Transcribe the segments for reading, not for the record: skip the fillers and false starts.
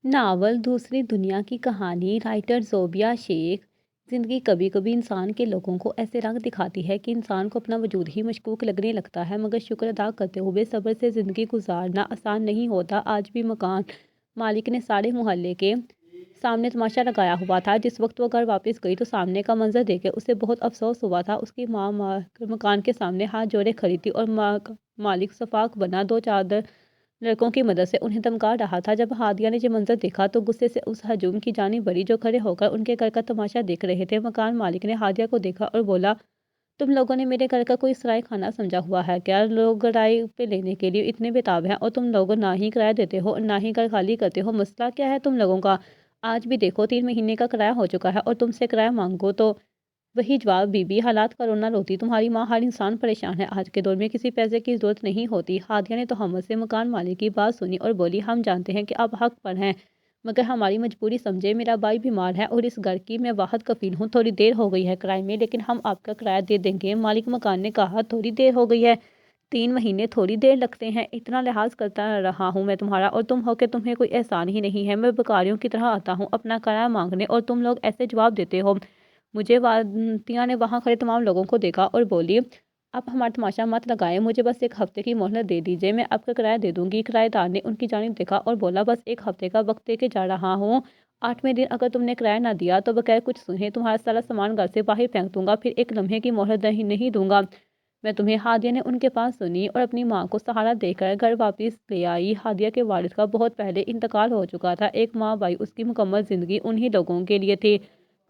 Novel دوسری دنیا کی کہانی رائٹر زوبیا شیخ۔ زندگی کبھی کبھی انسان کے لوگوں کو ایسے رنگ دکھاتی ہے کہ انسان کو اپنا وجود ہی مشکوک لگنے لگتا ہے، مگر شکر ادا کرتے ہوئے صبر سے زندگی گزارنا آسان نہیں ہوتا۔ آج بھی مکان مالک نے سارے محلے کے سامنے تماشا لگایا ہوا تھا۔ جس وقت وہ گھر واپس گئی تو سامنے کا منظر دیکھ کے اسے بہت افسوس ہوا تھا۔ اس کی ماں مکان کے سامنے ہاتھ جوڑے کھڑی تھی اور مالک شفاق بنا دو چادر لڑکوں کی مدد سے انہیں دمکا رہا تھا۔ جب ہادیہ نے یہ منظر دیکھا تو غصے سے اس ہجوم کی جانب بڑھی جو کھڑے ہو کر ان کے گھر کا تماشا دیکھ رہے تھے۔ مکان مالک نے ہادیہ کو دیکھا اور بولا، تم لوگوں نے میرے گھر کا کوئی سرائے خانہ سمجھا ہوا ہے کیا؟ لوگ کرائے پہ لینے کے لیے اتنے بےتاب ہیں اور تم لوگ نہ ہی کرایہ دیتے ہو اور نہ ہی گھر خالی کرتے ہو۔ مسئلہ کیا ہے تم لوگوں کا؟ آج بھی دیکھو 3 مہینے کا کرایہ ہو چکا ہے اور تم سے کرایہ مانگو تو وہی جواب، بی بی حالات کا رونا روتی تمہاری ماں، ہر انسان پریشان ہے، آج کے دور میں کسی پیسے کی ضرورت نہیں ہوتی۔ ہادیہ نے تہمت سے مکان مالک کی بات سنی اور بولی، ہم جانتے ہیں کہ آپ حق پر ہیں، مگر ہماری مجبوری سمجھے، میرا بھائی بیمار ہے اور اس گھر کی میں واحد کفیل ہوں، تھوڑی دیر ہو گئی ہے کرائے میں، لیکن ہم آپ کا کرایہ دے دیں گے۔ مالک مکان نے کہا، تھوڑی دیر ہو گئی ہے؟ 3 مہینے تھوڑی دیر لگتے ہیں؟ اتنا لحاظ کرتا رہا ہوں میں تمہارا اور تم ہو کہ تمہیں کوئی احسان ہی نہیں ہے۔ میں بکاریوں کی طرح آتا ہوں اپنا کرایہ مانگنے اور تم لوگ ایسے جواب دیتے ہو۔ مجھے وادیہ نے وہاں کھڑے تمام لوگوں کو دیکھا اور بولی، آپ ہمارا تماشا مت لگائیں، مجھے بس 1 ہفتے کی مہلت دے دیجیے، میں آپ کا کرایہ دے دوں گی۔ کرایہ دار نے ان کی جانب دیکھا اور بولا، بس 1 ہفتے کا وقت دے کے جا رہا ہوں، 8ویں دن اگر تم نے کرایہ نہ دیا تو بغیر کچھ سنے تمہارا سارا سامان گھر سے باہر پھینک دوں گا، پھر 1 لمحے کی مہلت نہیں دوں گا میں تمہیں۔ ہادیہ نے ان کے پاس سنی اور اپنی ماں کو سہارا دے کر گھر واپس لے آئی۔ ہادیہ کے والد کا بہت پہلے انتقال ہو چکا تھا، ایک ماں بائی اس کی مکمل زندگی انہی لوگوں کے لیے تھی۔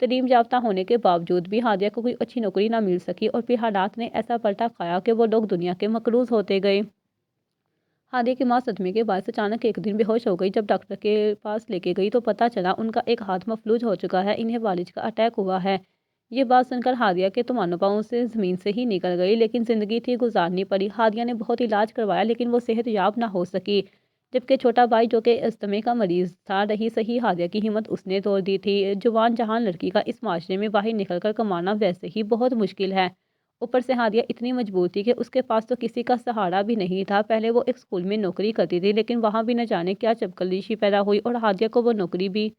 تعلیم یافتہ ہونے کے باوجود بھی ہادیہ کو کوئی اچھی نوکری نہ مل سکی اور پھر حالات نے ایسا پلٹا کھایا کہ وہ لوگ دنیا کے مقروض ہوتے گئے۔ ہادیہ کی ماں صدمے کے باعث اچانک ایک دن بے ہوش ہو گئی۔ جب ڈاکٹر کے پاس لے کے گئی تو پتہ چلا ان کا ایک ہاتھ مفلوج ہو چکا ہے، انہیں فالج کا اٹیک ہوا ہے۔ یہ بات سن کر ہادیہ کے تو پاؤں سے زمین سے ہی نکل گئی، لیکن زندگی تھی گزارنی پڑی۔ ہادیہ نے بہت علاج کروایا لیکن وہ صحت یاب نہ ہو سکی، جبکہ چھوٹا بھائی جو کہ استھمے کا مریض تھا رہی سہی ہادیہ کی ہمت اس نے توڑ دی تھی۔ جوان جہان لڑکی کا اس معاشرے میں باہر نکل کر کمانا ویسے ہی بہت مشکل ہے، اوپر سے ہادیہ اتنی مجبور تھی کہ اس کے پاس تو کسی کا سہارا بھی نہیں تھا۔ پہلے وہ ایک اسکول میں نوکری کرتی تھی لیکن وہاں بھی نہ جانے کیا چپکلشی پیدا ہوئی اور ہادیہ کو وہ نوکری بھی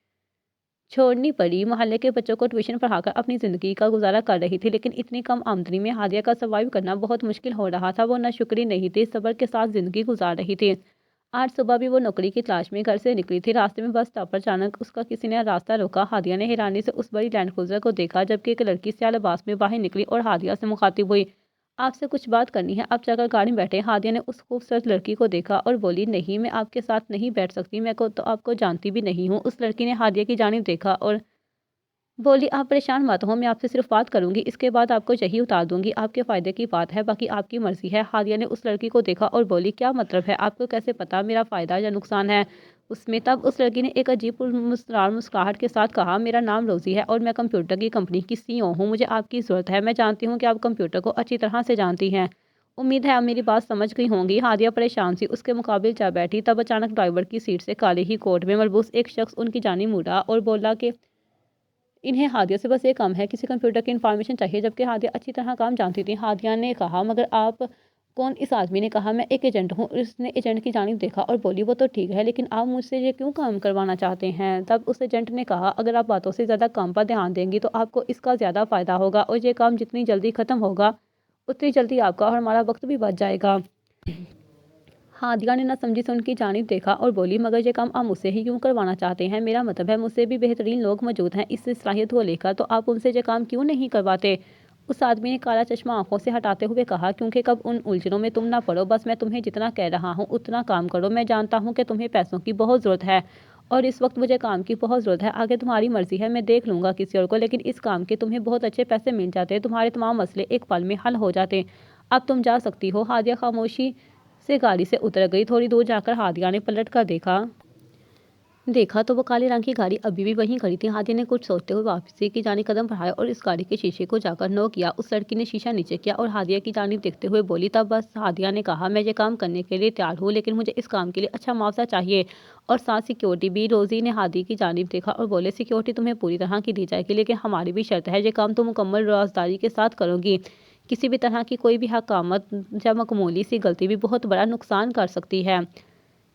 چھوڑنی پڑی۔ محلے کے بچوں کو ٹیوشن پڑھا کر اپنی زندگی کا گزارا کر رہی تھی، لیکن اتنی کم آمدنی میں ہادیہ کا سروائیو کرنا بہت مشکل ہو رہا تھا۔ وہ ناشکری نہیں تھی، صبر کے ساتھ زندگی گزار رہی تھی۔ آج صبح بھی وہ نوکری کی تلاش میں گھر سے نکلی تھی۔ راستے میں بس اسٹاپ پر اچانک اس کا کسی نے راستہ روکا۔ ہادیہ نے حیرانی سے اس بڑی لینڈ کروزر کو دیکھا، جبکہ ایک لڑکی سیاہ لباس میں باہر نکلی اور ہادیہ سے مخاطب ہوئی، آپ سے کچھ بات کرنی ہے، آپ جا کر گاڑی میں بیٹھیں۔ ہادیہ نے اس خوبصورت لڑکی کو دیکھا اور بولی، نہیں، میں آپ کے ساتھ نہیں بیٹھ سکتی، میں تو آپ کو جانتی بھی نہیں ہوں۔ اس لڑکی نے ہادیہ کی جانب دیکھا اور بولی، آپ پریشان مت ہو، میں آپ سے صرف بات کروں گی، اس کے بعد آپ کو یہی اتار دوں گی، آپ کے فائدے کی بات ہے، باقی آپ کی مرضی ہے۔ ہادیہ نے اس لڑکی کو دیکھا اور بولی، کیا مطلب ہے؟ آپ کو کیسے پتا میرا فائدہ یا نقصان ہے اس میں؟ تب اس لڑکی نے ایک عجیب مسکراہٹ کے ساتھ کہا، میرا نام روزی ہے اور میں کمپیوٹر کی کمپنی کی CEO ہوں، مجھے آپ کی ضرورت ہے، میں جانتی ہوں کہ آپ کمپیوٹر کو اچھی طرح سے جانتی ہیں، امید ہے آپ میری بات سمجھ گئی ہوں گی۔ ہادیہ پریشان سی اس کے مقابل جا بیٹھی، تب اچانک ڈرائیور کی سیٹ سے کالے ہی کوٹ میں ملبوس ایک شخص ان کی جانب مڑا اور بولا کہ انہیں ہادیہ سے بس ایک کام ہے، کسی کمپیوٹر کی انفارمیشن چاہیے، جبکہ ہادیہ اچھی طرح کام جانتی تھی۔ ہادیہ نے کہا، مگر آپ کون؟ اس آدمی نے کہا، میں ایک ایجنٹ ہوں۔ اس نے ایجنٹ کی جانب دیکھا اور بولی، وہ تو ٹھیک ہے، لیکن آپ مجھ سے یہ کیوں کام کروانا چاہتے ہیں؟ تب اس ایجنٹ نے کہا، اگر آپ باتوں سے زیادہ کام پر دھیان دیں گی تو آپ کو اس کا زیادہ فائدہ ہوگا اور یہ کام جتنی جلدی ختم ہوگا اتنی جلدی آپ کا اور ہمارا وقت بھی بچ جائے گا۔ ہادیہ نے نہ سمجھی سے ان کی جانب دیکھا اور بولی، مگر یہ کام آپ مجھ سے ہی کیوں کروانا چاہتے ہیں؟ میرا مطلب ہے مجھ سے بھی بہترین لوگ موجود ہیں اس صلاحیت کو لے کر، تو آپ ان سے یہ کام کیوں نہیں کرواتے؟ اس آدمی نے کالا چشمہ آنکھوں سے ہٹاتے ہوئے کہا، کیونکہ کب ان الجھنوں میں تم نہ پڑو، بس میں تمہیں جتنا کہہ رہا ہوں اتنا کام کرو۔ میں جانتا ہوں کہ تمہیں پیسوں کی بہت ضرورت ہے اور اس وقت مجھے کام کی بہت ضرورت ہے، آگے تمہاری مرضی ہے، میں دیکھ لوں گا کسی اور کو، لیکن اس کام کے تمہیں بہت اچھے پیسے مل جاتے، تمہارے تمام مسئلے ایک پل میں حل ہو جاتے، اب تم جا سکتی ہو۔ ہادیہ خاموشی سے گاڑی سے اتر گئی۔ تھوڑی دور جا کر ہادیہ نے پلٹ کر دیکھا تو وہ کالے رنگ کی گاڑی ابھی بھی وہیں کھڑی تھی۔ ہادیہ نے کچھ سوچتے ہوئے واپسی کی جانب قدم بڑھایا اور اس گاڑی کے شیشے کو جا کر نوک کیا۔ اس لڑکی نے شیشہ نیچے کیا اور ہادیہ کی جانب دیکھتے ہوئے بولی، تب بس ہادیہ نے کہا، میں یہ کام کرنے کے لیے تیار ہوں، لیکن مجھے اس کام کے لیے اچھا معاوضہ چاہیے اور ساتھ سیکیورٹی بھی۔ روزی نے ہادیہ کی جانب دیکھا اور بولے، سیکیورٹی تمہیں پوری طرح کی دی جائے گی، لیکن ہماری بھی شرط ہے، یہ کام تم مکمل رازداری کے ساتھ کرو گی، کسی بھی طرح کی کوئی بھی حکامت یا معمولی سی غلطی بھی بہت بڑا نقصان کر سکتی ہے۔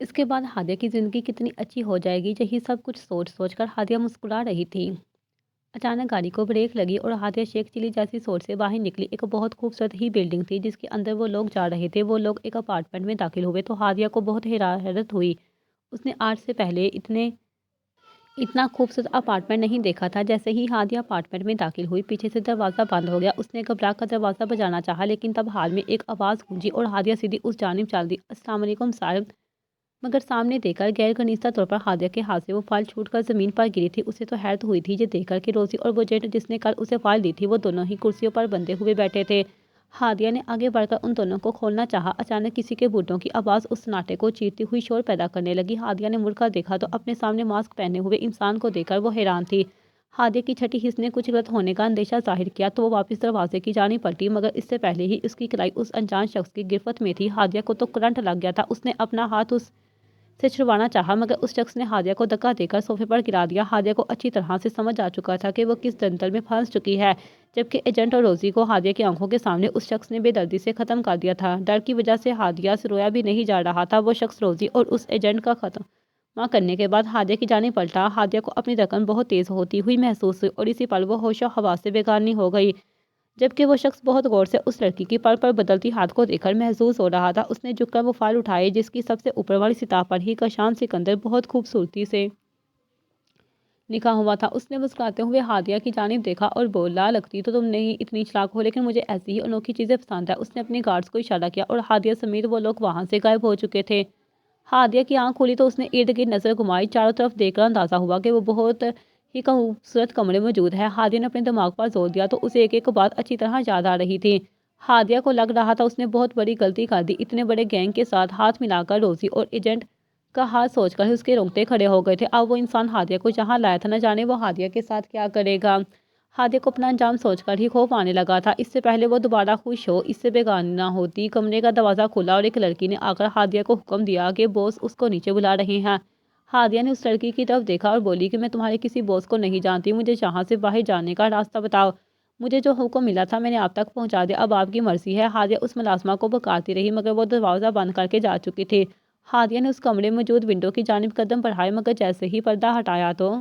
اس کے بعد ہادیہ کی زندگی کتنی اچھی ہو جائے گی، یہی سب کچھ سوچ سوچ کر ہادیہ مسکرا رہی تھی۔ اچانک گاڑی کو بریک لگی اور ہادیہ شیخ چلی جیسی سوچ سے باہر نکلی۔ ایک بہت خوبصورت ہی بلڈنگ تھی جس کے اندر وہ لوگ جا رہے تھے۔ وہ لوگ ایک اپارٹمنٹ میں داخل ہوئے تو ہادیہ کو بہت حیرت ہوئی۔ اس نے آج سے پہلے اتنا خوبصورت اپارٹمنٹ نہیں دیکھا تھا۔ جیسے ہی ہادیہ اپارٹمنٹ میں داخل ہوئی، پیچھے سے دروازہ بند ہو گیا۔ اس نے گھبرا کر دروازہ بجانا چاہا، لیکن تب ہال میں ایک آواز گونجی اور ہادیہ سیدھی اس جانب چل دی۔ السلام علیکم سر۔ مگر سامنے دیکھ کر غیر گنیستہ طور پر ہادیہ کے ہاتھ سے وہ فائل چھوٹ کر زمین پر گری تھی۔ اسے تو حیرت ہوئی تھی یہ دیکھ کر کہ روزی اور وہ جیٹ جس نے کل اسے فائل دی تھی، وہ دونوں ہی کرسیوں پر بندھے ہوئے بیٹھے تھے۔ ہادیہ نے آگے بڑھ کر ان دونوں کو کھولنا چاہا۔ اچانک کسی کے بوٹوں کی آواز اس سناٹے کو چیرتی ہوئی شور پیدا کرنے لگی۔ ہادیہ نے مڑ کر دیکھا تو اپنے سامنے ماسک پہنے ہوئے انسان کو دیکھ کر وہ حیران تھی۔ ہادیہ کی چھٹی حس نے کچھ غلط ہونے کا اندیشہ ظاہر کیا تو وہ واپس دروازے کی جانب پلٹی، مگر اس سے پہلے ہی اس کی کلائی اس انجان شخص کی گرفت میں تھی۔ ہادیہ کو تو کرنٹ لگ گیا تھا۔ اس نے اپنا ہاتھ اس سے چھڑوانا چاہا، مگر اس شخص نے ہادیہ کو دھکا دے کر صوفے پر گرا دیا۔ ہادیہ کو اچھی طرح سے سمجھ آ چکا تھا کہ وہ کس دلدل میں پھنس چکی ہے، جبکہ ایجنٹ اور روزی کو ہادیہ کی آنکھوں کے سامنے اس شخص نے بے دردی سے ختم کر دیا تھا۔ ڈر کی وجہ سے ہادیہ سے رویا بھی نہیں جا رہا تھا۔ وہ شخص روزی اور اس ایجنٹ کا خاتمہ کرنے کے بعد ہادیہ کی جانب پلٹا۔ ہادیہ کو اپنی دھڑکن بہت تیز ہوتی ہوئی محسوس ہوئی اور اسی پل وہ ہوش و حواس سے بیگانی ہو گئی، جبکہ وہ شخص بہت غور سے اس لڑکی کی پل پر بدلتی ہاتھ کو دیکھ کر محظوظ ہو رہا تھا۔ اس نے جھک کر وہ فائل اٹھائی جس کی سب سے اوپر والی سطح پر ہی کشان سکندر بہت خوبصورتی سے لکھا ہوا تھا۔ اس نے مسکراتے ہوئے ہادیہ کی جانب دیکھا اور بولا، لگتی تو تم نہیں اتنی چلاک ہو، لیکن مجھے ایسی ہی انوکھی چیزیں پسند ہے۔ اس نے اپنے گارڈز کو اشارہ کیا اور ہادیہ سمیت وہ لوگ وہاں سے غائب ہو چکے تھے۔ ہادیہ کی آنکھ کھلی تو اس نے ارد گرد نظر گھمائی۔ چاروں طرف دیکھ کر اندازہ ہوا کہ وہ بہت ہی خوبصورت کمرے موجود ہے۔ ہادیہ نے اپنے دماغ پر زور دیا تو اسے ایک ایک بات اچھی طرح یاد آ رہی تھی۔ ہادیہ کو لگ رہا تھا اس نے بہت بڑی غلطی کر دی۔ اتنے بڑے گینگ کے ساتھ ہاتھ ملا کر روزی اور ایجنٹ کا حال سوچ کر اس کے رونگٹے کھڑے ہو گئے تھے۔ اب وہ انسان ہادیہ کو جہاں لایا تھا، نہ جانے وہ ہادیہ کے ساتھ کیا کرے گا۔ ہادیہ کو اپنا انجام سوچ کر ہی خوف آنے لگا تھا۔ اس سے پہلے وہ دوبارہ خوش ہو، اس سے بیگانہ ہوتی، کمرے کا دروازہ کھلا اور ایک لڑکی نے آ کر ہادیہ کو حکم دیا کہ باس اس کو نیچے بلا رہے ہیں۔ ہادیہ نے اس لڑکی کی طرف دیکھا اور بولی کہ میں تمہارے کسی باس کو نہیں جانتی، مجھے یہاں سے باہر جانے کا راستہ بتاؤ۔ مجھے جو حکم ملا تھا میں نے آپ تک پہنچا دیا، اب آپ کی مرضی ہے۔ ہادیہ اس ملازمہ کو پکارتی رہی مگر وہ دروازہ بند کر کے جا چکی تھی۔ ہادیہ نے اس کمرے میں موجود ونڈو کی جانب قدم بڑھائے، مگر جیسے ہی پردہ ہٹایا تو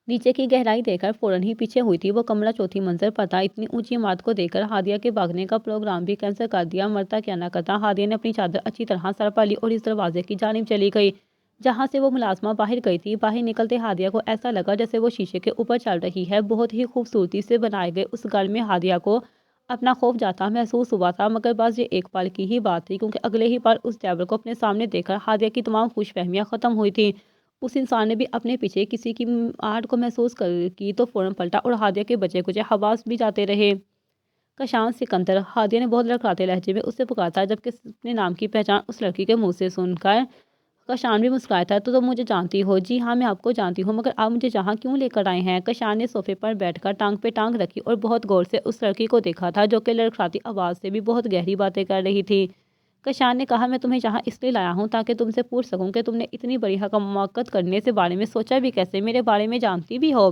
نیچے کی گہرائی دیکھ کر فوراً ہی پیچھے ہوئی تھی۔ وہ کمرہ چوتھی منزل پر تھا۔ اتنی اونچی عمارت کو دیکھ کر ہادیہ کے بھاگنے کا پروگرام بھی کینسل کر دیا۔ مرتا کیا نہ کرتا، ہادیہ نے اپنی چادر اچھی طرح سر پر لی اور اس دروازے کی جانب چلی گئی جہاں سے وہ ملازمہ باہر گئی تھی۔ باہر نکلتے ہادیہ کو ایسا لگا جیسے وہ شیشے کے اوپر چل رہی ہے۔ بہت ہی خوبصورتی سے بنائے گئے اس گھر میں ہادیہ کو اپنا خوف جاتا محسوس ہوا تھا، مگر بس یہ ایک پل کی ہی بات تھی، کیونکہ اگلے ہی پل اس ڈرائیور کو اپنے سامنے دیکھ کر ہادیہ کی تمام خوش فہمیاں ختم ہوئی تھیں۔ اس انسان نے بھی اپنے پیچھے کسی کی آہٹ کو محسوس کی تو فوراً پلٹا اور ہادیہ کے بچے کچھ حواس بھی جاتے رہے۔ کشان سکندر، ہادیہ نے بہت لڑکھڑاتے لہجے میں اس سے پکارا تھا، جبکہ اپنے نام کی پہچان اس لڑکی کے منہ سے سن کر کشان بھی مسکرایا تھا۔ تو تم مجھے جانتی ہو؟ جی ہاں، میں آپ کو جانتی ہوں، مگر آپ مجھے یہاں کیوں لے کر آئے ہیں؟ کشان نے صوفے پر بیٹھ کر ٹانگ پہ ٹانگ رکھی اور بہت غور سے اس لڑکی کو دیکھا تھا جو کہ لڑکھڑاتی آواز سے بھی بہت گہری باتیں کر رہی تھی۔ کشان نے کہا، میں تمہیں یہاں اس لیے لایا ہوں تاکہ تم سے پوچھ سکوں کہ تم نے اتنی بڑی حماقت کرنے سے بارے میں سوچا بھی کیسے؟ میرے بارے میں جانتی بھی ہو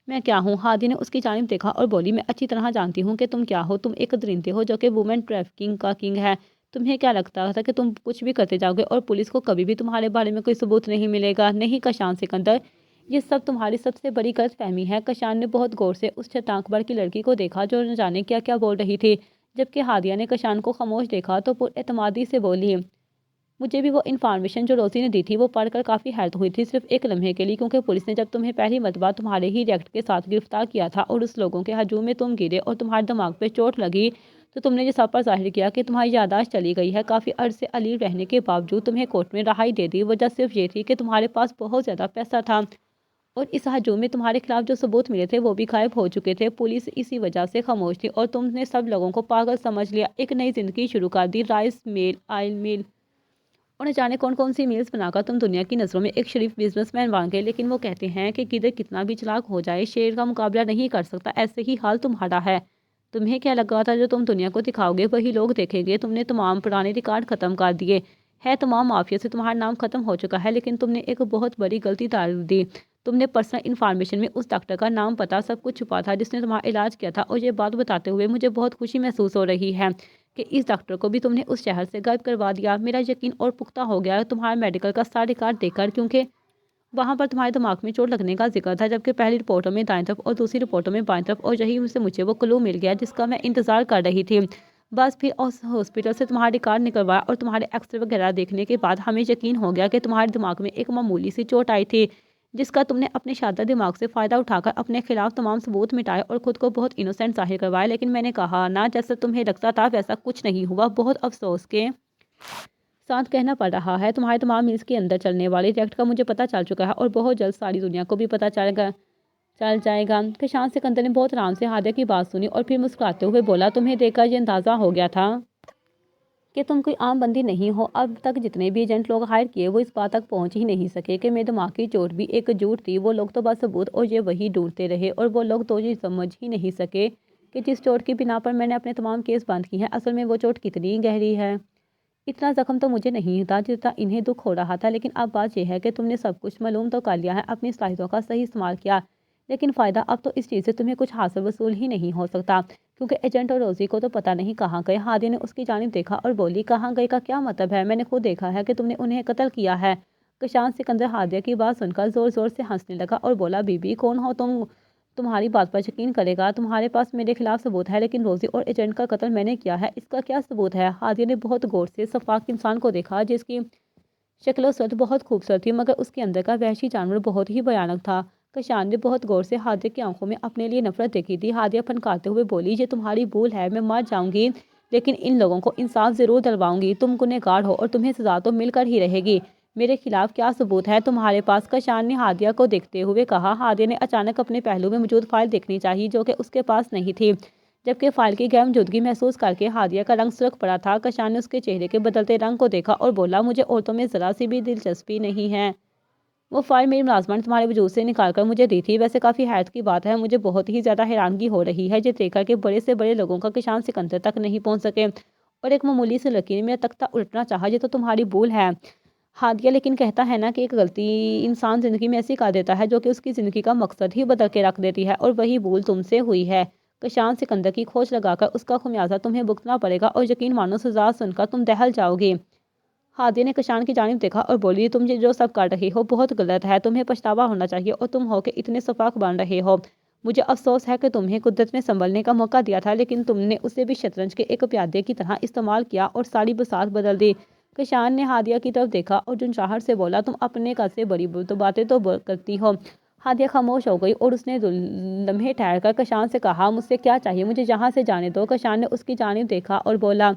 میں کیا ہوں؟ ہادیہ نے اس کی جانب دیکھا اور بولی، میں اچھی طرح جانتی ہوں کہ تم کیا ہو۔ تم ایک درندے ہو جو کہ وومن ٹریفکنگ کا کنگ ہے۔ تمہیں کیا لگتا تھا کہ تم کچھ بھی کرتے جاؤ گے اور پولیس کو کبھی بھی تمہارے بارے میں کوئی ثبوت نہیں ملے گا؟ نہیں کشان سکندر، یہ سب تمہاری سب سے بڑی غلط فہمی ہے۔ کشان نے بہت غور سے اس چٹانک بھر کی لڑکی کو دیکھا جو نہ جانے کیا کیا بول رہی تھی، جبکہ ہادیہ نے کشان کو خاموش دیکھا تو پر اعتمادی سے بولی، مجھے بھی وہ انفارمیشن جو روزی نے دی تھی وہ پڑھ کر کافی حیرت ہوئی تھی، صرف ایک لمحے کے لیے، کیونکہ پولیس نے جب تمہیں پہلی مرتبہ تمہارے ہی ریئیکٹ کے ساتھ گرفتار کیا تھا اور اس لوگوں کے ہجوم میں تم گرے اور تمہارے دماغ پہ چوٹ لگی تو تم نے یہ سب پر ظاہر کیا کہ تمہاری یادداشت چلی گئی ہے۔ کافی عرصے علیل رہنے کے باوجود تمہیں کورٹ میں رہائی دے دی۔ وجہ صرف یہ تھی کہ تمہارے پاس بہت زیادہ پیسہ تھا اور اس ہجوم میں تمہارے خلاف جو ثبوت ملے تھے وہ بھی غائب ہو چکے تھے۔ پولیس اسی وجہ سے خاموش تھی اور تم نے سب لوگوں کو پاگل سمجھ لیا، ایک نئی زندگی شروع کر دی، رائس مل، آئل مل اور نہ جانے کون کون سی میلز بنا کر تم دنیا کی نظروں میں ایک شریف بزنس مین بن گئے۔ لیکن وہ کہتے ہیں کہ گدڑ کتنا بھی چلاک ہو جائے شیر کا مقابلہ نہیں کر سکتا، ایسے ہی حال تمہارا ہے۔ تمہیں کیا لگا تھا جو تم دنیا کو دکھاؤ گے وہی لوگ دیکھیں گے؟ تم نے تمام پرانے ریکارڈ ختم کر دیے ہیں، تمام مافیا سے تمہارا نام ختم ہو چکا ہے، لیکن تم نے ایک بہت بڑی غلطی ڈال دی۔ تم نے پرسنل انفارمیشن میں اس ڈاکٹر کا نام، پتہ، سب کچھ چھپا تھا جس نے تمہارا علاج کیا تھا، اور یہ بات بتاتے ہوئے مجھے بہت خوشی محسوس ہو رہی ہے کہ اس ڈاکٹر کو بھی تم نے اس شہر سے غائب کروا دیا۔ میرا یقین اور پختہ ہو گیا تمہارا میڈیکل کا سارا ریکارڈ دیکھ کر، کیونکہ وہاں پر تمہارے دماغ میں چوٹ لگنے کا ذکر تھا، جبکہ پہلی رپورٹوں میں دائیں طرف اور دوسری رپورٹوں میں بائیں طرف، اور یہی سے مجھے وہ کلو مل گیا جس کا میں انتظار کر رہی تھی۔ بس پھر اس ہاسپٹل سے تمہارا ریکارڈ نکلوایا اور تمہارے ایکس رے وغیرہ دیکھنے کے بعد ہمیں یقین ہو گیا کہ تمہارے دماغ میں ایک معمولی سی چوٹ آئی تھی، جس کا تم نے اپنے شادہ دماغ سے فائدہ اٹھا کر اپنے خلاف تمام ثبوت مٹائے اور خود کو بہت انوسینٹ ظاہر کروایا۔ لیکن میں نے کہا نا، جیسا تمہیں لگتا تھا ویسا کچھ نہیں ہوا۔ بہت افسوس کے ساتھ کہنا پڑ رہا ہے، تمہارے تمام ملز کے اندر چلنے والے ریئیکٹ کا مجھے پتہ چل چکا ہے اور بہت جلد ساری دنیا کو بھی پتہ چل جائے گا۔ کشان سکندر نے بہت آرام سے ہادیہ کی بات سنی اور پھر مسکراتے ہوئے بولا، تمہیں دیکھ کر یہ اندازہ ہو گیا تھا کہ تم کوئی عام بندی نہیں ہو۔ اب تک جتنے بھی ایجنٹ لوگ ہائر کیے وہ اس بات تک پہنچ ہی نہیں سکے کہ میرے دماغ کی چوٹ بھی ایک جھوٹ تھی۔ وہ لوگ تو بس ثبوت اور یہ وہی ڈھونڈتے رہے، اور وہ لوگ تو یہ سمجھ ہی نہیں سکے کہ جس چوٹ کی بنا پر میں نے اپنے تمام کیس بند کی ہیں، اصل میں وہ چوٹ کتنی گہری ہے۔ اتنا زخم تو مجھے نہیں تھا جتنا انہیں دکھ ہو رہا تھا، لیکن اب بات یہ ہے کہ تم نے سب کچھ معلوم تو کر لیا ہے، اپنی صلاحیتوں کا صحیح استعمال کیا، لیکن فائدہ اب تو اس چیز سے تمہیں کچھ حاصل وصول ہی نہیں ہو سکتا، کیونکہ ایجنٹ اور روزی کو تو پتہ نہیں کہاں گئے۔ ہادیہ نے اس کی جانب دیکھا اور بولی، کہاں گئے کا کیا مطلب ہے؟ میں نے خود دیکھا ہے کہ تم نے انہیں قتل کیا ہے۔ کشان سکندر ہادیہ کی بات سن کر زور زور سے ہنسنے لگا اور بولا، بی بی کون ہو تم؟ تمہاری بات پر یقین کرے گا، تمہارے پاس میرے خلاف ثبوت ہے، لیکن روزی اور ایجنٹ کا قتل میں نے کیا ہے، اس کا کیا ثبوت ہے؟ ہادیہ نے بہت غور سے شفاف انسان کو دیکھا، جس کی شکل و صورت بہت خوبصورت تھی، مگر اس کے اندر کا وحشی جانور بہت ہی بھیانک تھا۔ کشان نے بہت غور سے ہادیہ کی آنکھوں میں اپنے لیے نفرت دیکھی تھی۔ ہادیہ پھنکارتے ہوئے بولی، یہ تمہاری بھول ہے، میں مر جاؤں گی لیکن ان لوگوں کو انصاف ضرور دلواؤں گی۔ تم گنہگار ہو اور تمہیں سزا تو مل کر ہی رہے گی۔ میرے خلاف کیا ثبوت ہے تمہارے پاس؟ کشان نے ہادیہ کو دیکھتے ہوئے کہا۔ ہادیہ نے اچانک اپنے پہلو میں موجود فائل دیکھنی چاہی، جو کہ اس کے پاس نہیں تھی، جبکہ فائل کی غیر موجودگی محسوس کر کے ہادیہ کا رنگ سرخ پڑا تھا۔ کشان نے اس کے چہرے کے بدلتے رنگ کو دیکھا اور بولا، مجھے عورتوں میں ذرا سی بھی دلچسپی نہیں ہے۔ وہ فائل میری ملازمہ نے تمہارے وجود سے نکال کر مجھے دی تھی۔ ویسے کافی حیرت کی بات ہے، مجھے بہت ہی زیادہ حیرانگی ہو رہی ہے یہ دیکھ کر کہ بڑے سے بڑے لوگوں کا کشان سکندر تک نہیں پہنچ سکے، اور ایک معمولی سی لڑکی نے میرا تختہ الٹنا چاہا۔ یہ تو تمہاری بھول ہے ہادیہ، لیکن کہتا ہے نا کہ ایک غلطی انسان زندگی میں ایسی کر دیتا ہے جو کہ اس کی زندگی کا مقصد ہی بدل کے رکھ دیتی ہے، اور وہی بھول تم سے ہوئی ہے۔ کشان سکندر کی کھوج لگا کر اس کا خمیازہ تمہیں بھگتنا پڑے گا، اور یقین مانو سزا سن کر تم دہل جاؤ گی۔ ہادیہ نے کشان کی جانب دیکھا اور بولی، تم جو سب کر رہے ہو بہت غلط ہے، تمہیں پچھتاوا ہونا چاہیے، اور تم ہو کہ اتنے شفاق بن رہے ہو۔ مجھے افسوس ہے کہ تمہیں قدرت نے سنبھلنے کا موقع دیا تھا، لیکن تم نے اسے بھی شطرنج کے ایک پیادے کی طرح استعمال کیا اور ساری بساط بدل دی۔ کشان نے ہادیہ کی طرف دیکھا اور جھنجھلاہٹ سے بولا، تم اپنے قد سے بڑی باتیں تو کرتی ہو۔ ہادیہ خاموش ہو گئی اور اس نے لمحے ٹھہر کر کشان سے کہا، مجھ سے کیا چاہیے؟ مجھے یہاں سے جانے دو۔ کشان نے اس کی جانب دیکھا اور بولا،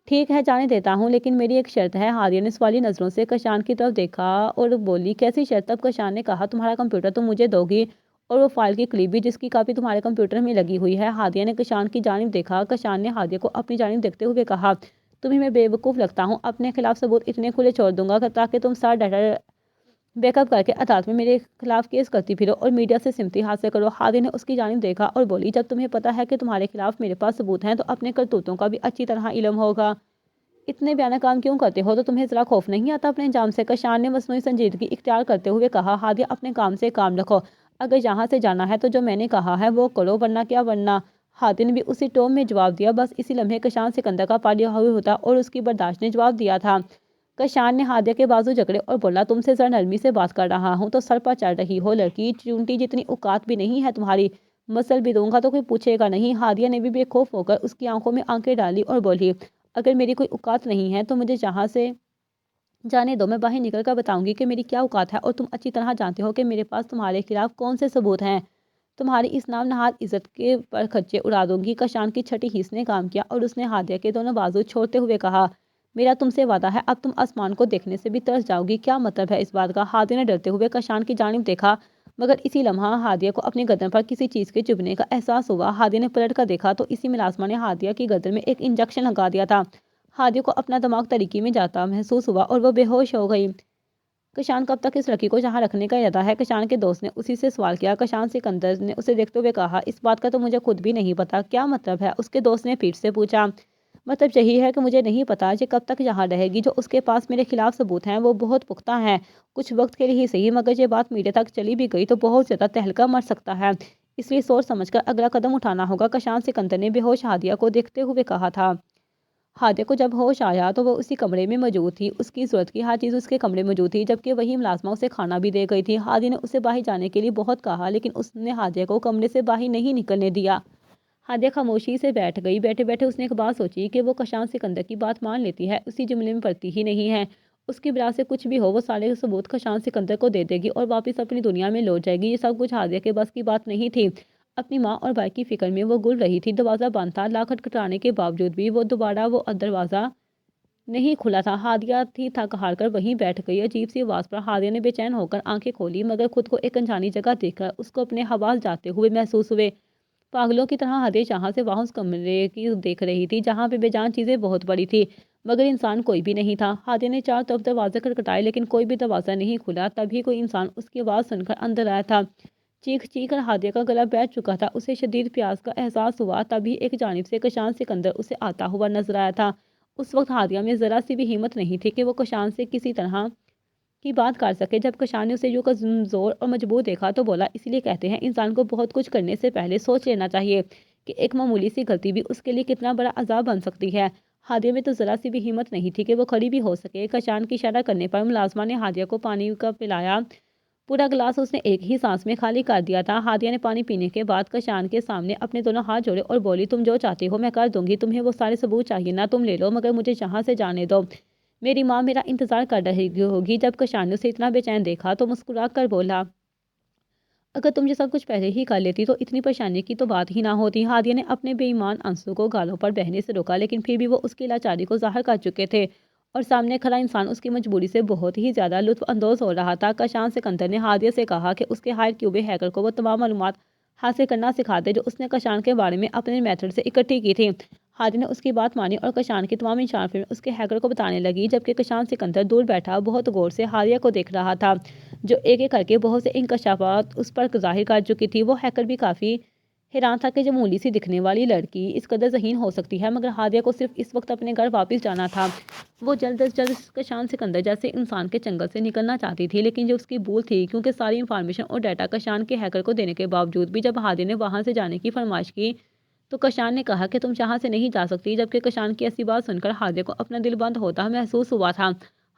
ٹھیک ہے جانے دیتا ہوں، لیکن میری ایک شرط ہے۔ ہادیہ نے سوالی نظروں سے کشان کی طرف دیکھا اور بولی، کیسی شرط؟ تب کشان نے کہا، تمہارا کمپیوٹر تم مجھے دو گی، اور وہ فائل کی کلپ بھی جس کی کاپی تمہارے کمپیوٹر میں لگی ہوئی ہے۔ ہادیہ نے کشان کی جانب دیکھا۔ کشان نے ہادیہ کو اپنی جانب دیکھتے ہوئے کہا، تمہیں میں بے وقوف لگتا ہوں؟ اپنے خلاف ثبوت اتنے کھلے چھوڑ دوں گا تاکہ تم سر ڈیٹا بیک اپ کر کے عدالت میں میرے خلاف کیس کرتی پھرو اور میڈیا سے سمپتی حاصل کرو۔ ہادیہ نے اس کی جانب دیکھا اور بولی، جب تمہیں پتہ ہے کہ تمہارے خلاف میرے پاس ثبوت ہیں تو اپنے کرتوتوں کا بھی اچھی طرح علم ہوگا۔ اتنے بیانہ کام کیوں کرتے ہو؟ تو تمہیں ذرا خوف نہیں آتا اپنے انجام سے؟ کشان نے مصنوعی سنجیدگی اختیار کرتے ہوئے کہا۔ ہادیہ، اپنے کام سے کام رکھو، اگر یہاں سے جانا ہے تو جو میں نے کہا ہے وہ کرو، ورنہ کیا ورنہ؟ ہادیہ نے بھی اسی ٹون میں جواب دیا۔ بس اسی لمحے کشان سکندر کا پالیا ہوئے ہوتا اور اس کی برداشت نے جواب دیا تھا۔ کشان نے ہادیہ کے بازو جکڑے اور بولا، تم سے ذرا نرمی سے بات کر رہا ہوں تو سر پر چڑھ رہی ہو لڑکی، چونٹی جتنی اوقات بھی نہیں ہے تمہاری، مسل بھی دوں گا تو کوئی پوچھے گا نہیں۔ ہادیہ نے بھی بے خوف ہو کر اس کی آنکھوں میں آنکھیں ڈالی اور بولی، اگر میری کوئی اوقات نہیں ہے تو مجھے یہاں سے جانے دو، میں باہر نکل کر بتاؤں گی کہ میری کیا اوقات ہے، اور تم اچھی طرح جانتے ہو کہ میرے پاس تمہارے خلاف کون سے ثبوت ہیں۔ تمہاری اس نام نہاد عزت کے پر خرچے اڑا دوں گی۔ کشان کی چھٹی حص نے کام کیا اور اس نے ہادیہ کے دونوں بازو چھوڑتے ہوئے کہا، میرا تم سے وعدہ ہے، اب تم آسمان کو دیکھنے سے بھی ترس جاؤ گی۔ کیا مطلب ہے اس بات کا؟ ہادیہ نے ڈرتے ہوئے کشان کی جانب دیکھا، مگر اسی لمحہ ہادیہ کو اپنی گردن پر کسی چیز کے چبھنے کا احساس ہوا۔ ہادیہ نے پلٹ کر دیکھا تو اسی ملازمہ نے ہادیہ کی گردن میں ایک انجیکشن لگا دیا تھا۔ ہادیہ کو اپنا دماغ تاریکی میں جاتا محسوس ہوا اور وہ بے ہوش ہو گئی۔ کشان، کب تک اس لڑکی کو یہاں رکھنے کا ارادہ ہے؟ کشان کے دوست نے اسی سے سوال کیا۔ کشان سکندر نے اسے دیکھتے ہوئے کہا، اس بات کا تو مجھے خود بھی نہیں پتا۔ کیا مطلب ہے؟ اس کے دوست نے پیٹ سے پوچھا۔ مطلب یہی ہے کہ مجھے نہیں پتا یہ کب تک یہاں رہے گی۔ جو اس کے پاس میرے خلاف ثبوت ہیں وہ بہت پختہ ہیں، کچھ وقت کے لیے ہی صحیح، مگر یہ بات میڈیا تک چلی بھی گئی تو بہت زیادہ تہلکہ مر سکتا ہے، اس لیے سوچ سمجھ کر اگلا قدم اٹھانا ہوگا۔ کشان سکندر نے بے ہوش ہادیہ کو دیکھتے ہوئے کہا تھا۔ ہادیہ کو جب ہوش آیا تو وہ اسی کمرے میں موجود تھی، اس کی ضرورت کی ہر چیز اس کے کمرے میں موجود تھی، جبکہ وہی ملازمہ اسے کھانا بھی دے گئی تھی۔ ہادیہ نے اسے باہر جانے کے لیے بہت کہا لیکن اس نے ہادیہ کو کمرے سے باہر نہیں نکلنے دیا۔ ہادیہ خاموشی سے بیٹھ گئی۔ بیٹھے بیٹھے اس نے ایک بات سوچی کہ وہ کشان سکندر کی بات مان لیتی ہے، اسی جملے میں پڑتی ہی نہیں ہے۔ اس کی برا سے کچھ بھی ہو وہ سارے ثبوت کشان سکندر کو دے دے گی اور واپس اپنی دنیا میں لوٹ جائے گی۔ یہ سب کچھ ہادیہ کے بس کی بات نہیں تھی۔ اپنی ماں اور بھائی کی فکر میں وہ گل رہی تھی۔ دروازہ بند تھا، لاکھ کھٹکھٹانے کے باوجود بھی وہ دروازہ نہیں کھلا تھا۔ ہادیہ تھی تھک ہار کر وہیں بیٹھ گئی۔ عجیب سی آواز پر ہادیہ نے بے چین ہو کر آنکھیں کھولی، مگر خود کو ایک انجانی جگہ دیکھ کر اس کو اپنے حواس جاتے ہوئے محسوس ہوئے۔ پاگلوں کی طرح ہادیہ جہاں سے وہاں اس کمرے کی دیکھ رہی تھی جہاں پہ بے جان چیزیں بہت بڑی تھی، مگر انسان کوئی بھی نہیں تھا۔ ہادیہ نے چار طرف دروازے کھٹکھٹائے لیکن کوئی بھی دروازہ نہیں کھلا۔ تبھی کوئی انسان اس کی آواز سن کر اندر آیا تھا۔ چیخ چیخ کر ہادیہ کا گلا بیٹھ چکا تھا۔ اسے شدید پیاس کا احساس ہوا۔ تبھی ایک جانب سے کشان سکندر اسے آتا ہوا نظر آیا تھا۔ اس وقت ہادیہ میں ذرا سی بھی ہمت نہیں تھی کہ وہ کشان سے کسی طرح کی بات کر سکے۔ جب کشان نے اسے یوں کمزور اور مجبور دیکھا تو بولا، اس لیے کہتے ہیں انسان کو بہت کچھ کرنے سے پہلے سوچ لینا چاہیے کہ ایک معمولی سی غلطی بھی اس کے لیے کتنا بڑا عذاب بن سکتی ہے۔ ہادیہ میں تو ذرا سی بھی ہمت نہیں تھی کہ وہ کھڑی بھی ہو سکے۔ کشان کی اشارہ کرنے پر ملازمہ نے ہادیہ کو پانی کا پلایا۔ پورا گلاس اس نے ایک ہی سانس میں خالی کر دیا تھا۔ ہادیہ نے پانی پینے کے بعد کشان کے سامنے اپنے دونوں ہاتھ جوڑے اور بولی، تم جو چاہتے ہو میں کر دوں گی، تمہیں وہ سارے ثبوت چاہیے نا تم لے لو، مگر مجھے یہاں سے جانے دو، میری ماں میرا انتظار کر رہی ہوگی۔ جب کشان نے اسے اتنا بے چین دیکھا تو مسکرا کر بولا، اگر تم یہ سب کچھ پہلے ہی کر لیتی تو اتنی پریشانی کی تو بات ہی نہ ہوتی۔ ہادیہ نے اپنے بے ایمان آنسو کو گالوں پر بہنے سے روکا، لیکن پھر بھی وہ اس کی لاچاری کو ظاہر کر چکے تھے اور سامنے کھڑا انسان اس کی مجبوری سے بہت ہی زیادہ لطف اندوز ہو رہا تھا۔ کشان سکندر نے ہادیہ سے کہا کہ اس کے ہائر کیوبے ہیکر کو وہ تمام معلومات حاصل کرنا سکھا دے جو اس نے کشان کے بارے میں اپنے میتھڈ سے اکٹھی کی تھی۔ ہادیہ نے اس کی بات مانی اور کشان کی تمام انکشافات اس کے ہیکر کو بتانے لگی، جبکہ کشان سکندر دور بیٹھا بہت غور سے ہادیہ کو دیکھ رہا تھا جو ایک ایک کر کے بہت سے انکشافات اس پر ظاہر کر چکی تھی۔ وہ ہیکر بھی کافی حیران تھا کہ جو معمولی سی دکھنے والی لڑکی اس قدر ذہین ہو سکتی ہے، مگر ہادیہ کو صرف اس وقت اپنے گھر واپس جانا تھا۔ وہ جلد از جلد کشان سکندر جیسے انسان کے چنگل سے نکلنا چاہتی تھی، لیکن جو اس کی بھول تھی کیونکہ ساری انفارمیشن اور ڈیٹا کشان کے ہیکر کو دینے کے باوجود بھی جب ہادیہ نے وہاں سے جانے کی فرمائش کی تو کشان نے کہا کہ تم یہاں سے نہیں جا سکتی، جبکہ کشان کی ایسی بات سن کر ہادیہ کو اپنا دل بند ہوتا محسوس ہوا تھا۔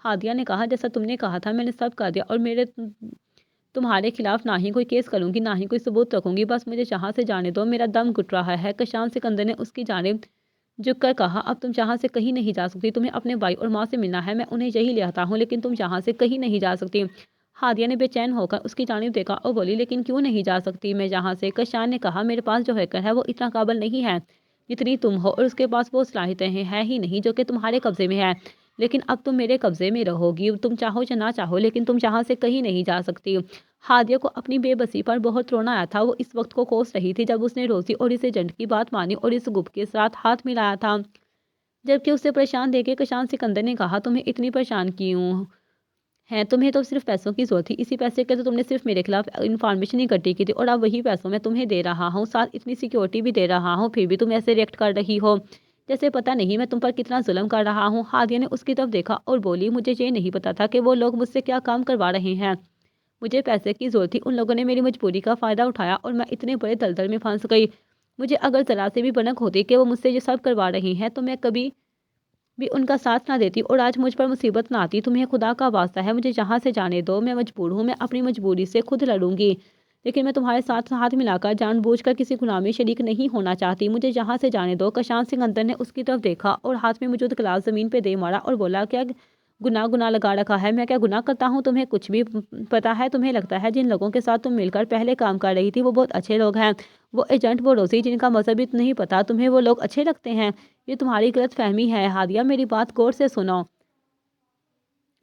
ہادیہ نے کہا، جیسا تم نے کہا تھا میں نے سب کر دیا اور میرے تمہارے خلاف نہ ہی کوئی کیس کروں گی نہ ہی کوئی ثبوت رکھوں گی، بس مجھے یہاں سے جانے دو، میرا دم گھٹ رہا ہے۔ کشان سکندر نے اس کی جانب جھک کر کہا، اب تم یہاں سے کہیں نہیں جا سکتی، تمہیں اپنے بھائی اور ماں سے ملنا ہے، میں انہیں یہی لے آتا ہوں، لیکن تم یہاں سے کہیں نہیں جا سکتی۔ ہادیہ نے بے چین ہو کر اس کی جانب دیکھا اور بولی، لیکن کیوں نہیں جا سکتی میں یہاں سے؟ کشان نے کہا، میرے پاس جو ہیکر ہے وہ اتنا قابل نہیں ہے جتنی تم ہو، اور اس کے پاس وہ صلاحیتیں ہیں ہی نہیں جو کہ تمہارے قبضے میں ہے، لیکن اب تم میرے قبضے میں رہو گی، تم چاہو یا نہ چاہو، لیکن تم یہاں سے کہیں نہیں جا سکتی۔ ہادیہ کو اپنی بے بسی پر بہت رونا آیا تھا۔ وہ اس وقت کو کوس رہی تھی جب اس نے روزی اور اس ایجنٹ کی بات مانی اور اس گپ کے ساتھ ہاتھ ملایا تھا، جبکہ اسے پریشان دیکھ کے کشان سکندر نے کہا، تمہیں اتنی پریشان کیوں ہیں؟ تمہیں تو صرف پیسوں کی ضرورت تھی، اسی پیسے کے تو تم نے صرف میرے خلاف انفارمیشن اکٹھی کی تھی اور اب وہی پیسوں میں تمہیں دے رہا ہوں، ساتھ اتنی سیکیورٹی بھی دے رہا ہوں، پھر بھی تم ایسے ریئیکٹ کر رہی ہو جیسے پتہ نہیں میں تم پر کتنا ظلم کر رہا ہوں۔ ہادیہ نے اس کی طرف دیکھا اور بولی، مجھے یہ نہیں پتا تھا کہ وہ لوگ مجھ سے کیا کام کروا رہے ہیں، مجھے پیسے کی ضرورت تھی، ان لوگوں نے میری مجبوری کا فائدہ اٹھایا اور میں اتنے بڑے دلدل میں پھنس گئی۔ مجھے اگر ذرا سے بھی بھنک ہوتی کہ وہ مجھ سے یہ سب کروا رہی ہیں تو میں کبھی بھی ان کا ساتھ نہ دیتی اور آج مجھ پر مصیبت نہ آتی۔ تمہیں خدا کا واسطہ ہے مجھے یہاں سے جانے دو، میں مجبور ہوں، میں اپنی مجبوری سے خود لڑوں گی، لیکن میں تمہارے ساتھ ہاتھ ملا کر جان بوجھ کر کسی گناہ میں شریک نہیں ہونا چاہتی، مجھے یہاں سے جانے دو۔ کشان سکندر نے اس کی طرف دیکھا اور ہاتھ میں موجود گلاس زمین پہ دے مارا اور بولا، کیا گناہ لگا رکھا ہے؟ میں کیا گناہ کرتا ہوں؟ تمہیں کچھ بھی پتا ہے؟ تمہیں لگتا ہے جن لوگوں کے ساتھ تم مل کر پہلے کام کر رہی تھی وہ بہت اچھے لوگ ہیں، وہ ایجنٹ وہ روزی جن کا مذہب بھی نہیں پتا، تمہیں وہ لوگ اچھے لگتے ہیں؟ یہ تمہاری غلط فہمی ہے ہادیہ، میری بات غور سے سنو،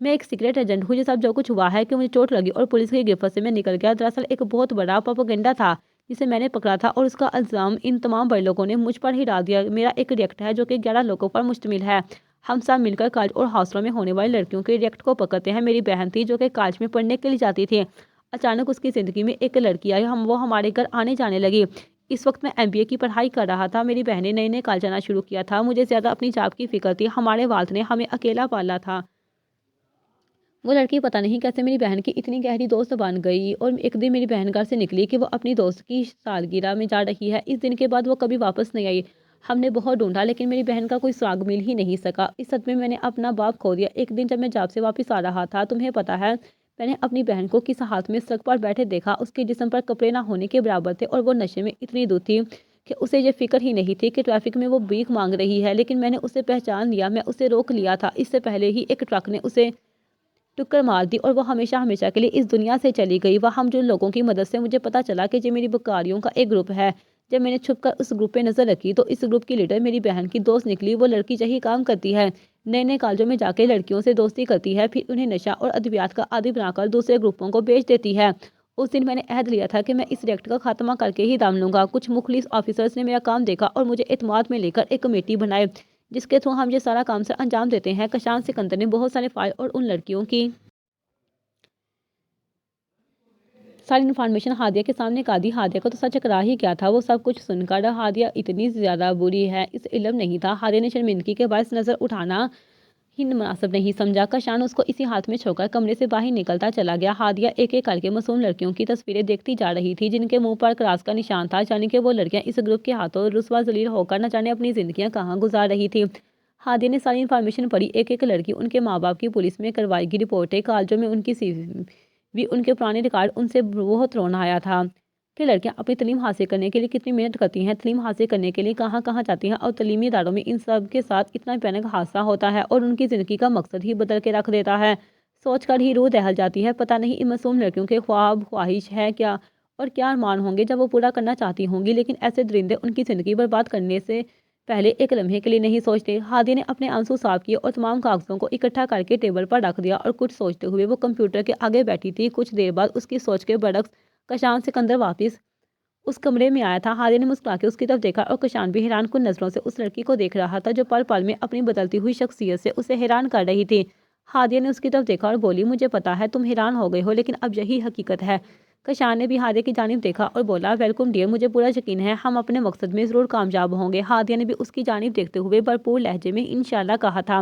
میں ایک سیکرٹ ایجنٹ ہوں، یہ سب جو کچھ ہوا ہے کہ مجھے چوٹ لگی اور پولیس کی گرفت سے میں نکل گیا، دراصل ایک بہت بڑا پروپیگنڈا تھا جسے میں نے پکڑا تھا اور اس کا الزام ان تمام بڑے لوگوں نے مجھ پر ہی ڈال دیا۔ میرا ایک ریئیکٹ ہے جو کہ 11 لوگوں پر مشتمل ہے، ہم سب مل کر کالج اور ہاسٹلوں میں ہونے والی لڑکیوں کے ریئیکٹ کو پکڑتے ہیں۔ میری بہن تھی جو کہ کالج میں پڑھنے کے لیے جاتی تھی، اچانک اس کی زندگی میں ایک لڑکی آئی، وہ ہمارے گھر آنے جانے لگی۔ اس وقت میں MBA کی پڑھائی کر رہا تھا، میری بہن نے نئے کالج جانا شروع کیا تھا، مجھے زیادہ اپنی جاب کی فکر تھی، ہمارے والد نے ہمیں اکیلا پالا تھا۔ وہ لڑکی پتہ نہیں کیسے میری بہن کی اتنی گہری دوست بن گئی اور ایک دن میری بہن گھر سے نکلی کہ وہ اپنی دوست کی سالگرہ میں جا رہی ہے، اس دن کے بعد وہ کبھی واپس نہیں آئی۔ ہم نے بہت ڈھونڈا لیکن میری بہن کا کوئی سراغ مل ہی نہیں سکا۔ اس صدمے میں نے اپنا باپ کھو دیا۔ ایک دن جب میں جاب سے واپس آ رہا تھا، تمہیں پتہ ہے میں نے اپنی بہن کو کس حالت میں سڑک پر بیٹھے دیکھا۔ اس کے جسم پر کپڑے نہ ہونے کے برابر تھے اور وہ نشے میں اتنی دھت تھی کہ اسے یہ فکر ہی نہیں تھی کہ ٹریفک میں وہ بھیک مانگ رہی ہے، لیکن میں نے اسے پہچان لیا۔ میں اسے روک لیا تھا اس سے پہلے ہی ایک ٹرک نے اسے ٹکر مار دی اور وہ ہمیشہ ہمیشہ کے لیے اس دنیا سے چلی گئی۔ وہاں جو لوگوں کی مدد سے مجھے پتا چلا کہ یہ میری بکاریوں کا ایک گروپ ہے۔ جب میں نے چھپ کر اس گروپ پہ نظر رکھی تو اس گروپ کی لیڈر میری بہن کی دوست نکلی۔ وہ لڑکی یہی کام کرتی ہے، نئے نئے کالجوں میں جا کے لڑکیوں سے دوستی کرتی ہے، پھر انہیں نشہ اور ادویات کا عادی بنا کر دوسرے گروپوں کو بیچ دیتی ہے۔ اس دن میں نے عہد لیا تھا کہ میں اس ریکٹ کا خاتمہ کر کے ہی دام لوں گا۔ کچھ مخلص آفیسرز نے میرا کام دیکھا اور مجھے اعتماد میں لے کر ایک کمیٹی بنائے جس کے تھرو ہم یہ سارا کام سر انجام دیتے ہیں۔ کشان سکندر نے بہت سارے فائل اور ان لڑکیوں کی ساری انفارمیشن ہادیہ کے سامنے کر دی۔ ہادیہ کو تو سچ کرا ہی کیا تھا۔ وہ سب کچھ سن کر ہادیہ اتنی زیادہ بری ہے اس علم نہیں تھا۔ ہادیہ نے شرمندگی کے باعث نظر اٹھانا ہی مناسب نہیں سمجھا۔ کشان اس کو اسی ہاتھ میں چھوڑ کر کمرے سے باہر نکلتا چلا گیا۔ ہادیہ ایک ایک کر کے معصوم لڑکیوں کی تصویریں دیکھتی جا رہی تھی جن کے منہ پر کراس کا نشان تھا، یعنی کہ وہ لڑکیاں اس گروپ کے ہاتھوں رسوا ذلیل ہو کر نہ جانے اپنی زندگیاں کہاں گزار رہی تھی۔ ہادیہ نے ساری انفارمیشن پڑھی، ایک ایک لڑکی، ان کے ماں باپ کی پولیس میں کروائے گی رپورٹیں، کالجوں میں ان کی سی وی، ان کے پرانے ریکارڈ، ان سے بہت رونا آیا تھا کہ لڑکیاں اپنی تعلیم حاصل کرنے کے لیے کتنی محنت کرتی ہیں، تعلیم حاصل کرنے کے لیے کہاں کہاں جاتی ہیں اور تعلیمی اداروں میں ان سب کے ساتھ اتنا بھیانک حادثہ ہوتا ہے اور ان کی زندگی کا مقصد ہی بدل کے رکھ دیتا ہے۔ سوچ کر ہی روح دہل جاتی ہے۔ پتہ نہیں ان معصوم لڑکیوں کے خواب خواہش ہے کیا اور کیا ارمان ہوں گے جب وہ پورا کرنا چاہتی ہوں گی، لیکن ایسے درندے ان کی زندگی برباد کرنے سے پہلے ایک لمحے کے لیے نہیں سوچتے۔ ہادیہ نے اپنے آنسو صاف کیے اور تمام کاغذوں کو اکٹھا کر کے ٹیبل پر رکھ دیا اور کچھ سوچتے ہوئے وہ کمپیوٹر کے آگے بیٹھی تھی۔ کچھ دیر بعد اس کی سوچ کے برعکس کشان سکندر واپس اس کمرے میں آیا تھا۔ ہادیہ نے مسکرا کے اس کی طرف دیکھا اور کشان بھی حیران کن نظروں سے اس لڑکی کو دیکھ رہا تھا جو پل پل میں اپنی بدلتی ہوئی شخصیت سے اسے حیران کر رہی تھی۔ ہادیہ نے اس کی طرف دیکھا اور بولی، مجھے پتا ہے تم حیران ہو گئے ہو لیکن اب یہی حقیقت ہے۔ کشان نے بھی ہادیہ کی جانب دیکھا اور بولا، ویلکم ڈیئر، مجھے پورا یقین ہے ہم اپنے مقصد میں ضرور کامیاب ہوں گے۔ ہادیہ نے بھی اس کی جانب دیکھتے ہوئے بھرپور لہجے میں انشاءاللہ کہا تھا۔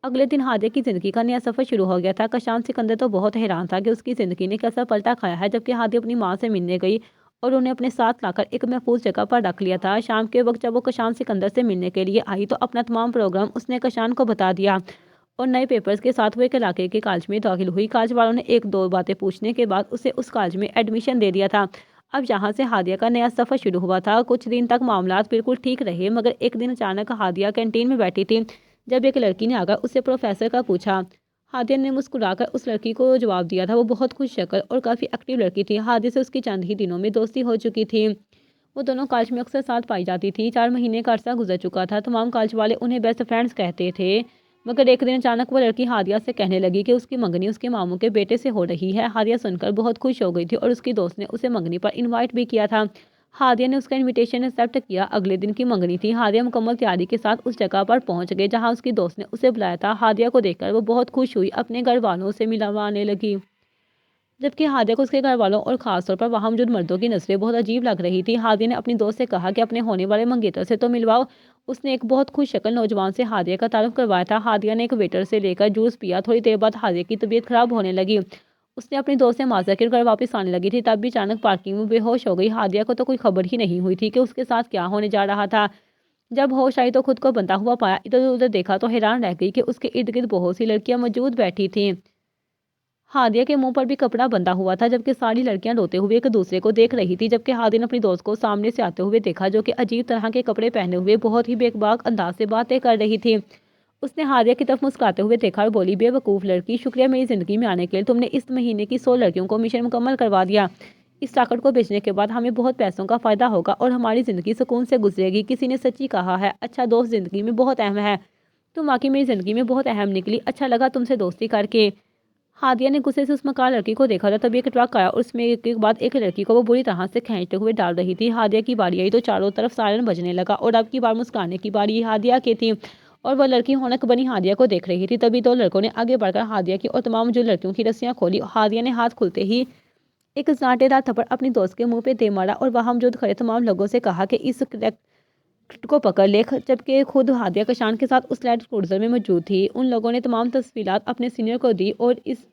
اگلے دن ہادیہ کی زندگی کا نیا سفر شروع ہو گیا تھا۔ کشان سکندر تو بہت حیران تھا کہ اس کی زندگی نے کیسا پلٹا کھایا ہے۔ جبکہ ہادیہ اپنی ماں سے ملنے گئی اور انہیں اپنے ساتھ لا کر ایک محفوظ جگہ پر رکھ لیا تھا۔ شام کے وقت جب وہ کشان سکندر سے ملنے کے لیے آئی تو اپنا تمام پروگرام اس نے کشان کو بتا دیا اور نئے پیپرز کے ساتھ وہ ایک علاقے کے کالج میں داخل ہوئی۔ کالج والوں نے ایک دو باتیں پوچھنے کے بعد اسے اس کالج میں ایڈمیشن دے دیا تھا۔ اب یہاں سے ہادیہ کا نیا سفر شروع ہوا تھا۔ کچھ دن تک معاملات بالکل ٹھیک رہے مگر ایک دن اچانک ہادیہ کینٹین میں بیٹھی تھی جب ایک لڑکی نے آ کر اس سے پروفیسر کا پوچھا۔ ہادیہ نے مسکرا کر اس لڑکی کو جواب دیا تھا۔ وہ بہت خوش شکل اور کافی ایکٹیو لڑکی تھی۔ ہادیہ سے اس کی چند ہی دنوں میں دوستی ہو چکی تھی۔ وہ دونوں کالج میں اکثر ساتھ پائی جاتی تھی۔ 4 مہینے کا عرصہ گزر چکا تھا۔ تمام کالج والے انہیں بیسٹ فرینڈز کہتے تھے مگر ایک دن اچانک وہ لڑکی ہادیہ سے کہنے لگی کہ اس کی منگنی اس کے ماموں کے بیٹے سے ہو رہی ہے۔ ہادیہ سن کر بہت خوش ہو گئی تھی اور اس کی دوست نے اسے منگنی پر انوائٹ بھی کیا تھا۔ ہادیہ نے اس کا انویٹیشن ایکسپٹ کیا۔ اگلے دن کی منگنی تھی۔ ہادیہ مکمل تیاری کے ساتھ اس جگہ پر پہنچ گئی جہاں اس کی دوست نے اسے بلایا تھا۔ ہادیہ کو دیکھ کر وہ بہت خوش ہوئی، اپنے گھر والوں سے ملوانے لگی جبکہ ہادیہ کو اس کے گھر والوں اور خاص طور پر وہاں موجود مردوں کی نظریں بہت عجیب لگ رہی تھی۔ ہادیہ نے اپنی دوست سے کہا کہ اپنے ہونے والے منگیتر سے تو ملواؤ۔ اس نے ایک بہت خوش شکل نوجوان سے ہادیہ کا تعارف کروایا تھا۔ ہادیہ نے ایک ویٹر سے لے کر جوس پیا۔ تھوڑی دیر بعد ہادیہ کی طبیعت خراب ہونے لگی۔ اس نے اپنی دوست سے معذرت کر گھر واپس آنے لگی تھی تب بھی اچانک پارکنگ میں بے ہوش ہو گئی۔ ہادیہ کو تو کوئی خبر ہی نہیں ہوئی تھی کہ اس کے ساتھ کیا ہونے جا رہا تھا۔ جب ہوش آئی تو خود کو بندھا ہوا پایا، ادھر ادھر دیکھا تو حیران رہ گئی کہ اس کے ارد گرد بہت سی لڑکیاں موجود بیٹھی تھیں۔ ہادیہ کے منہ پر بھی کپڑا بندھا ہوا تھا جبکہ ساری لڑکیاں روتے ہوئے ایک دوسرے کو دیکھ رہی تھی۔ جبکہ ہادیہ نے اپنی دوست کو سامنے سے آتے ہوئے دیکھا جو کہ عجیب طرح کے کپڑے پہنے ہوئے بہت ہی بے باک انداز سے باتیں کر رہی تھی۔ اس نے ہادیہ کی طرف مسکراتے ہوئے دیکھا اور بولی، بے وقوف لڑکی، شکریہ میری زندگی میں آنے کے لیے۔ تم نے اس مہینے کی 100 لڑکیوں کو مشن مکمل کروا دیا۔ اس راکٹ کو بھیجنے کے بعد ہمیں بہت پیسوں کا فائدہ ہوگا اور ہماری زندگی سکون سے گزرے گی۔ کسی نے سچی کہا ہے، اچھا دوست زندگی میں بہت اہم ہے۔ تم واقعی میری زندگی میں بہت اہم نکلی۔ اچھا لگا تم سے دوستی کر کے۔ ہادیہ نے غصے سے اس مکار لڑکی کو دیکھا تھا تبھی ایک ٹرک آیا اور اس میں ایک کے بعد ایک لڑکی کو وہ بری طرح سے کھینچتے ہوئے ڈال رہی تھی۔ ہادیہ کی باری آئی تو چاروں طرف سائرن بجنے لگا اور اب کی بار مسکرانے کی باری ہادیہ کی تھی اور وہ لڑکی ہونک بنی ہادیہ کو دیکھ رہی تھی۔ تبھی 2 لڑکوں نے آگے بڑھ کر ہادیہ کی اور تمام جو لڑکیوں کی رسیاں کھولی۔ ہادیہ نے ہاتھ کھلتے ہی ایک زناٹے دار تھپڑ اپنی دوست کے منہ پہ دے مارا اور وہاں موجود کھڑے تمام لوگوں سے کہا کہ اس کو پکڑ لے، جبکہ خود ہادیہ کشان کے ساتھ اس لینڈ کروزر میں موجود تھی۔ ان لوگوں نے تمام تفصیلات اپنے سینئر کو دی اور اس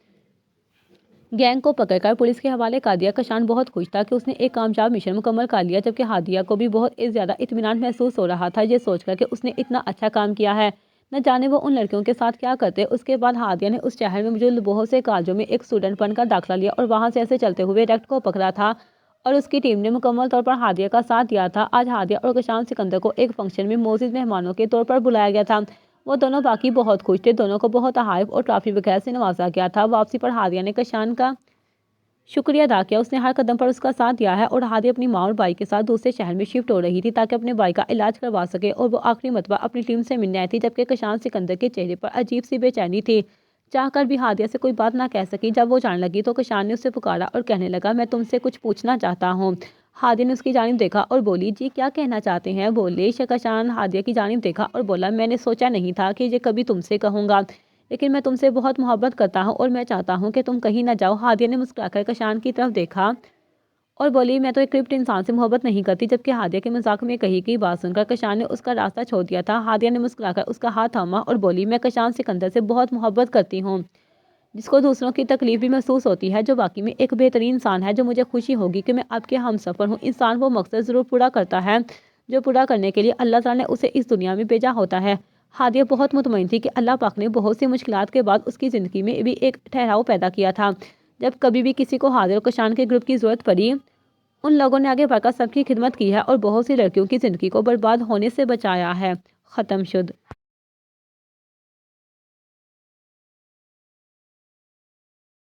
گینگ کو پکڑ کر پولیس کے حوالے کر دیا۔ کشان بہت خوش تھا کہ اس نے ایک کامیاب مشن مکمل کر لیا، جبکہ ہادیہ کو بھی بہت زیادہ اطمینان محسوس ہو رہا تھا یہ سوچ کر کہ اس نے اتنا اچھا کام کیا ہے۔ نہ جانے وہ ان لڑکیوں کے ساتھ کیا کرتے۔ اس کے بعد ہادیہ نے اس شہر میں موجود بہت سے کالجوں میں ایک اسٹوڈنٹ بن کر داخلہ لیا اور وہاں سے ایسے چلتے ہوئے ریکٹ کو پکڑا تھا اور اس کی ٹیم نے مکمل طور پر ہادیہ کا ساتھ دیا تھا۔ آج ہادیہ اور کشان سکندر کو ایک فنکشن میں معزز مہمانوں کے طور پر بلایا گیا تھا۔ وہ دونوں باقی بہت خوش تھے۔ دونوں کو بہت تحائف اور ٹرافی وغیرہ سے نوازا گیا تھا۔ واپسی پر ہادیہ نے کشان کا شکریہ ادا کیا، اس نے ہر قدم پر اس کا ساتھ دیا ہے، اور ہادیہ اپنی ماں اور بھائی کے ساتھ دوسرے شہر میں شفٹ ہو رہی تھی تاکہ اپنے بھائی کا علاج کروا سکے، اور وہ آخری مرتبہ اپنی ٹیم سے ملنے آئی تھی، جبکہ کشان سکندر کے چہرے پر عجیب سی بے چینی تھی۔ چاہ کر بھی ہادیہ سے کوئی بات نہ کہہ سکی۔ جب وہ جانے لگی تو کشان نے اسے پکارا اور کہنے لگا، میں تم سے کچھ پوچھنا چاہتا ہوں۔ ہادیہ نے اس کی جانب دیکھا اور بولی، جی کیا کہنا چاہتے ہیں بولے۔ کشان ہادیہ کی جانب دیکھا اور بولا، میں نے سوچا نہیں تھا کہ یہ کبھی تم سے کہوں گا، لیکن میں تم سے بہت محبت کرتا ہوں اور میں چاہتا ہوں کہ تم کہیں نہ جاؤ۔ ہادیہ نے مسکرا کر کشان کی طرف دیکھا اور بولی، میں تو ایک کرپٹ انسان سے محبت نہیں کرتی، جبکہ ہادیہ کے مذاق میں کہی گئی بات سن کر کشان نے اس کا راستہ چھوڑ دیا تھا۔ ہادیہ نے مسکرا کر اس کا ہاتھ تھاما اور بولی، میں کشان سکندر سے بہت محبت کرتی ہوں، جس کو دوسروں کی تکلیف بھی محسوس ہوتی ہے، جو واقعی میں ایک بہترین انسان ہے، جو مجھے خوشی ہوگی کہ میں آپ کے ہم سفر ہوں۔ انسان وہ مقصد ضرور پورا کرتا ہے جو پورا کرنے کے لیے اللہ تعالیٰ نے اسے اس دنیا میں بھیجا ہوتا ہے۔ ہادیہ بہت مطمئن تھی کہ اللہ پاک نے بہت سی مشکلات کے بعد اس کی زندگی میں بھی ایک ٹھہراؤ پیدا کیا تھا۔ جب کبھی بھی کسی کو ہادیہ اور کشان کے گروپ کی ضرورت پڑی، ان لوگوں نے آگے بڑھ کر سب کی خدمت کی ہے اور بہت سی لڑکیوں کی زندگی کو برباد ہونے سے بچایا ہے۔ ختم شد۔